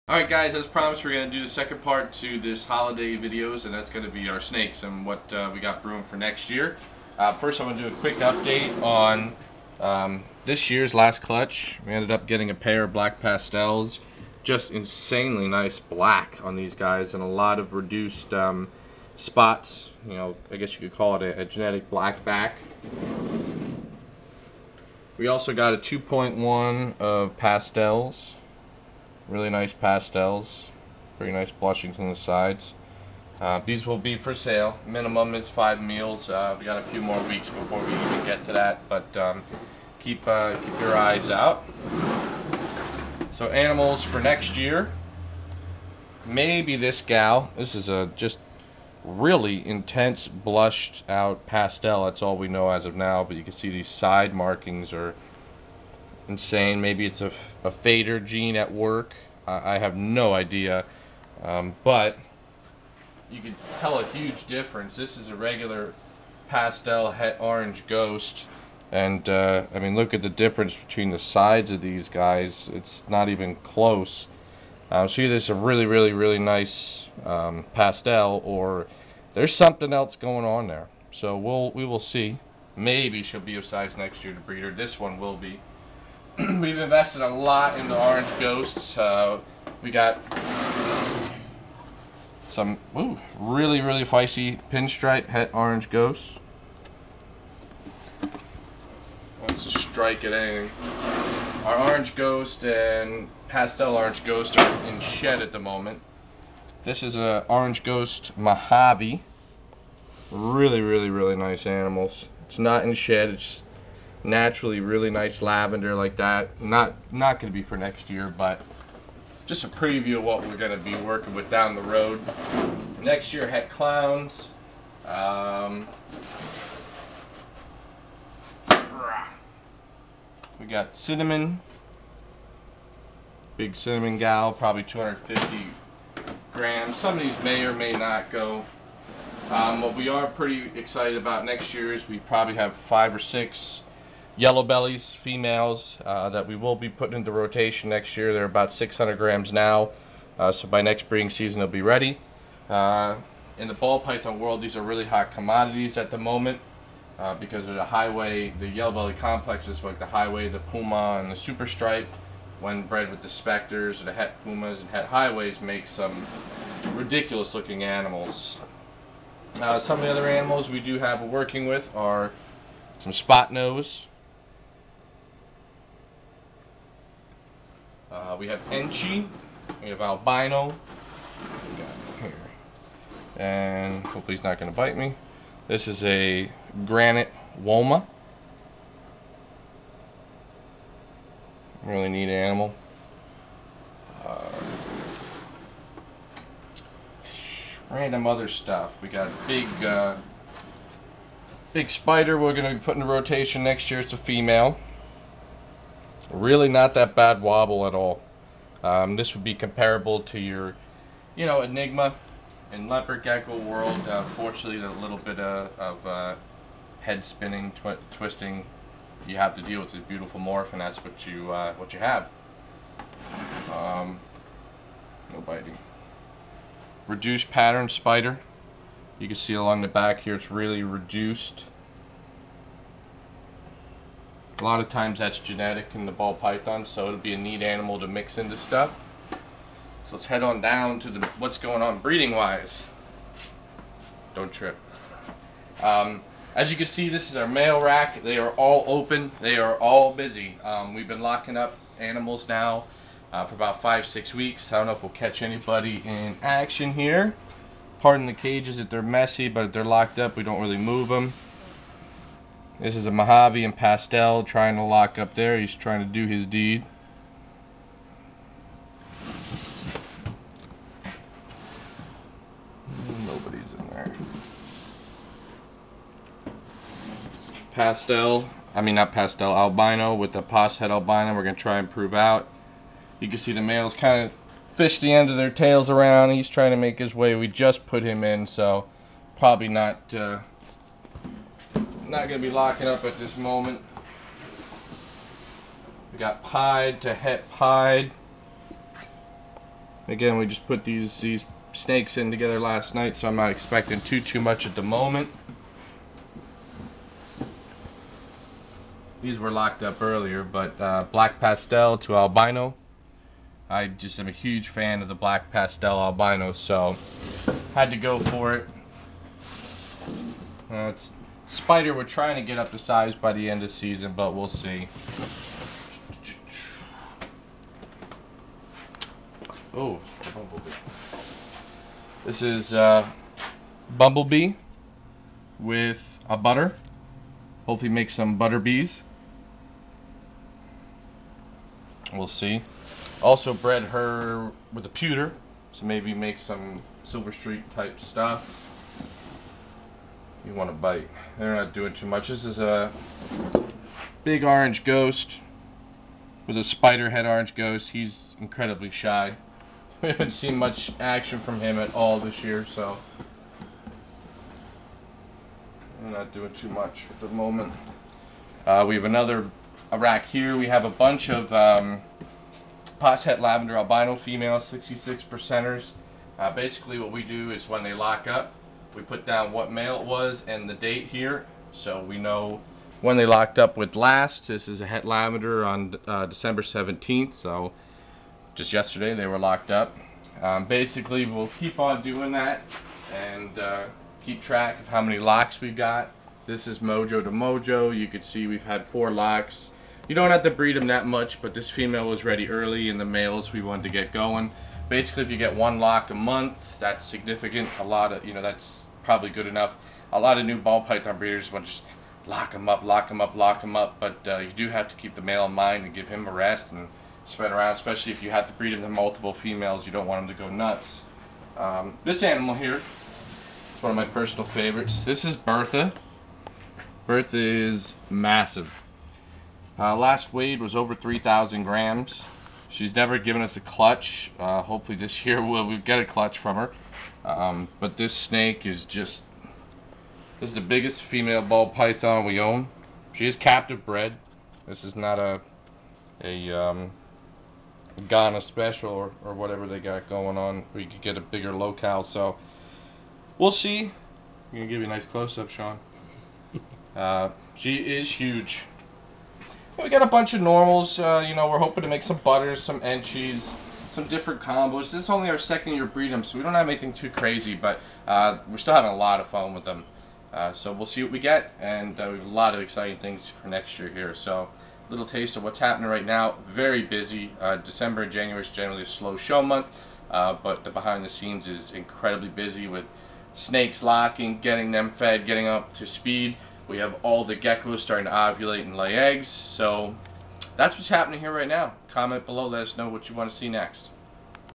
Alright guys, as promised, we're going to do the second part to this holiday videos, and that's going to be our snakes and what we got brewing for next year. First I'm going to do a quick update on this year's last clutch. We ended up getting a pair of black pastels, just insanely nice black on these guys, and a lot of reduced spots. You know, I guess you could call it a genetic black back. We also got a 2.1 of pastels. Really nice pastels, pretty nice blushings on the sides. These will be for sale. Minimum is 5 meals. We got a few more weeks before we even get to that, but keep your eyes out. So animals for next year, maybe this gal. This is a just really intense blushed out pastel. That's all we know as of now, but you can see these side markings are insane. Maybe it's a fader gene at work. I have no idea, but you can tell a huge difference. This is a regular pastel het orange ghost, and I mean, look at the difference between the sides of these guys. It's not even close. So either it's a really nice pastel, or there's something else going on there. So we will see. Maybe she'll be of size next year to breed her. This one will be. We've invested a lot into orange ghosts. We got some really feisty pinstripe het orange ghosts. Let's just strike at anything. Our orange ghost and pastel orange ghost are in shed at the moment. This is a orange ghost Mojave. Really nice animals. It's not in shed. It's naturally really nice lavender like that. Not going to be for next year, but just a preview of what we're going to be working with down the road. Next year, het clowns. We got cinnamon. Big cinnamon gal, probably 250 grams. Some of these may or may not go. What we are pretty excited about next year is we probably have 5 or 6 yellow bellies, females, that we will be putting into rotation next year. They're about 600 grams now, so by next breeding season they'll be ready. In the ball python world, these are really hot commodities at the moment because of the highway, the yellow belly complexes like the highway, the puma, and the super stripe. When bred with the specters or the het pumas and het highways, make some ridiculous looking animals. Some of the other animals we do have working with are some spot nose. We have Enchi, we have albino, here, and hopefully he's not going to bite me. This is a granite woma. Really neat animal. Random other stuff. We got big spider we're going to be putting in rotation next year. It's a female. Really not that bad wobble at all. This would be comparable to your, Enigma and leopard gecko world. Fortunately, a little bit of head spinning, twisting. You have to deal with this beautiful morph, and that's what you have. No biting. Reduced pattern spider. You can see along the back here, it's really reduced. A lot of times that's genetic in the ball python, so it'll be a neat animal to mix into stuff. So let's head on down to what's going on breeding wise. Don't trip. As you can see, this is our male rack. They are all open. They are all busy. We've been locking up animals now for about 5-6 weeks. I don't know if we'll catch anybody in action here. Pardon the cages if they're messy, but if they're locked up, we don't really move them. This is a Mojave and pastel trying to lock up there. He's trying to do his deed. Nobody's in there. Albino with the pos het albino. We're going to try and prove out. You can see the males kind of fish the end of their tails around. He's trying to make his way. We just put him in, so probably not going to be locking up at this moment. We got pied to het pied. Again, we just put these snakes in together last night, so I'm not expecting too much at the moment. These were locked up earlier, but black pastel to albino. I just am a huge fan of the black pastel albino, so had to go for it. It's spider. We're trying to get up to size by the end of the season, but we'll see. Oh, bumblebee. This is bumblebee with a butter. Hopefully make some butter bees. We'll see. Also bred her with a pewter, so maybe make some Silver Streak type stuff. You want to bite. They're not doing too much. This is a big orange ghost with a spider head orange ghost. He's incredibly shy. We haven't seen much action from him at all this year, so we're not doing too much at the moment. We have another rack here. We have a bunch of Posset Lavender albino female 66%ers. Basically what we do is when they lock up, we put down what male it was and the date here, so we know when they locked up with last. This is a het lavender on December 17th, so just yesterday they were locked up. Basically we'll keep on doing that and keep track of how many locks we've got. This is mojo to mojo. You can see we've had 4 locks. You don't have to breed them that much, but this female was ready early, and the males we wanted to get going. Basically, if you get 1 lock a month, that's significant. A lot of, that's probably good enough. A lot of new ball python breeders want to just lock them up, lock them up, lock them up, but you do have to keep the male in mind and give him a rest and spread around, especially if you have to breed him to multiple females. You don't want him to go nuts. This animal here is one of my personal favorites. This is Bertha. Bertha is massive. Last weighed was over 3,000 grams. She's never given us a clutch. Hopefully this year we'll get a clutch from her. But this snake is this is the biggest female ball python we own. She is captive bred. This is not a Ghana special or whatever they got going on, where you could get a bigger locale. So we'll see. I'm gonna give you a nice close-up, Sean. She is huge. We got a bunch of normals. We're hoping to make some butters, some enchies, some different combos. This is only our 2nd year breeding them, so we don't have anything too crazy, but we're still having a lot of fun with them. So we'll see what we get, and we have a lot of exciting things for next year here. So a little taste of what's happening right now. Very busy. December and January is generally a slow show month, but the behind the scenes is incredibly busy with snakes locking, getting them fed, getting up to speed. We have all the geckos starting to ovulate and lay eggs. So that's what's happening here right now. Comment below, let us know what you want to see next.